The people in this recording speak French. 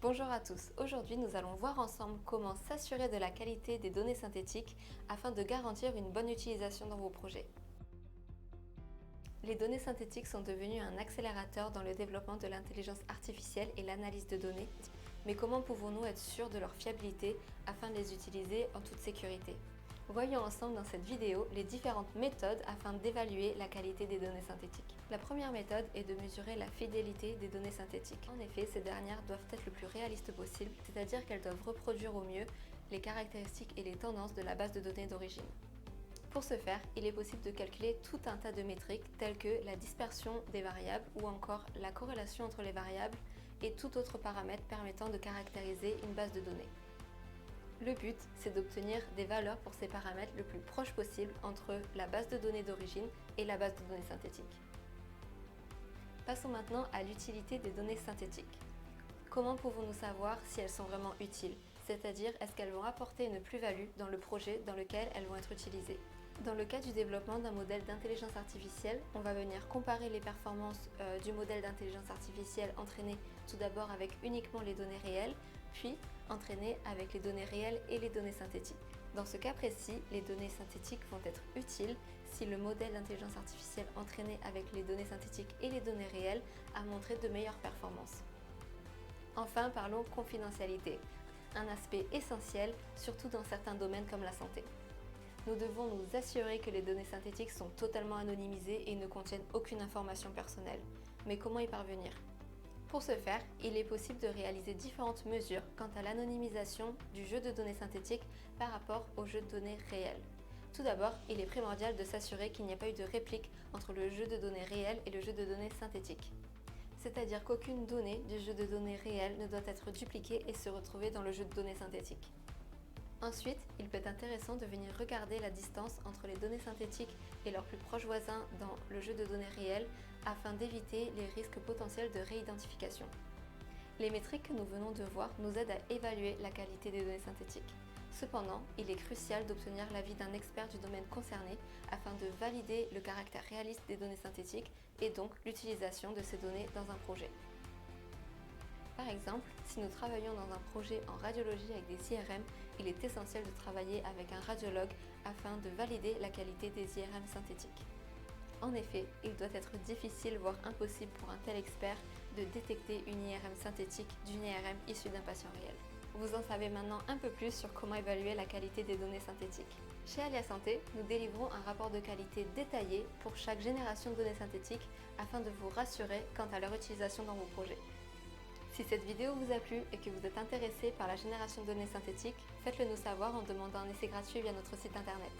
Bonjour à tous, aujourd'hui nous allons voir ensemble comment s'assurer de la qualité des données synthétiques afin de garantir une bonne utilisation dans vos projets. Les données synthétiques sont devenues un accélérateur dans le développement de l'intelligence artificielle et l'analyse de données, mais comment pouvons-nous être sûrs de leur fiabilité afin de les utiliser en toute sécurité? Voyons ensemble dans cette vidéo les différentes méthodes afin d'évaluer la qualité des données synthétiques. La première méthode est de mesurer la fidélité des données synthétiques. En effet, ces dernières doivent être le plus réalistes possible, c'est-à-dire qu'elles doivent reproduire au mieux les caractéristiques et les tendances de la base de données d'origine. Pour ce faire, il est possible de calculer tout un tas de métriques telles que la dispersion des variables ou encore la corrélation entre les variables et tout autre paramètre permettant de caractériser une base de données. Le but, c'est d'obtenir des valeurs pour ces paramètres le plus proche possible entre la base de données d'origine et la base de données synthétique. Passons maintenant à l'utilité des données synthétiques. Comment pouvons-nous savoir si elles sont vraiment utiles? C'est-à-dire, est-ce qu'elles vont apporter une plus-value dans le projet dans lequel elles vont être utilisées? Dans le cas du développement d'un modèle d'intelligence artificielle, on va venir comparer les performances du modèle d'intelligence artificielle entraîné tout d'abord avec uniquement les données réelles, puis entraîné avec les données réelles et les données synthétiques. Dans ce cas précis, les données synthétiques vont être utiles si le modèle d'intelligence artificielle entraîné avec les données synthétiques et les données réelles a montré de meilleures performances. Enfin, parlons confidentialité, un aspect essentiel, surtout dans certains domaines comme la santé. Nous devons nous assurer que les données synthétiques sont totalement anonymisées et ne contiennent aucune information personnelle. Mais comment y parvenir? Pour ce faire, il est possible de réaliser différentes mesures quant à l'anonymisation du jeu de données synthétiques par rapport au jeu de données réel. Tout d'abord, il est primordial de s'assurer qu'il n'y a pas eu de réplique entre le jeu de données réel et le jeu de données synthétique. C'est-à-dire qu'aucune donnée du jeu de données réel ne doit être dupliquée et se retrouver dans le jeu de données synthétique. Ensuite, il peut être intéressant de venir regarder la distance entre les données synthétiques et leurs plus proches voisins dans le jeu de données réel afin d'éviter les risques potentiels de réidentification. Les métriques que nous venons de voir nous aident à évaluer la qualité des données synthétiques. Cependant, il est crucial d'obtenir l'avis d'un expert du domaine concerné afin de valider le caractère réaliste des données synthétiques et donc l'utilisation de ces données dans un projet. Par exemple, si nous travaillons dans un projet en radiologie avec des IRM, il est essentiel de travailler avec un radiologue afin de valider la qualité des IRM synthétiques. En effet, il doit être difficile, voire impossible pour un tel expert de détecter une IRM synthétique d'une IRM issue d'un patient réel. Vous en savez maintenant un peu plus sur comment évaluer la qualité des données synthétiques. Chez Alia Santé, nous délivrons un rapport de qualité détaillé pour chaque génération de données synthétiques afin de vous rassurer quant à leur utilisation dans vos projets. Si cette vidéo vous a plu et que vous êtes intéressé par la génération de données synthétiques, faites-le nous savoir en demandant un essai gratuit via notre site internet.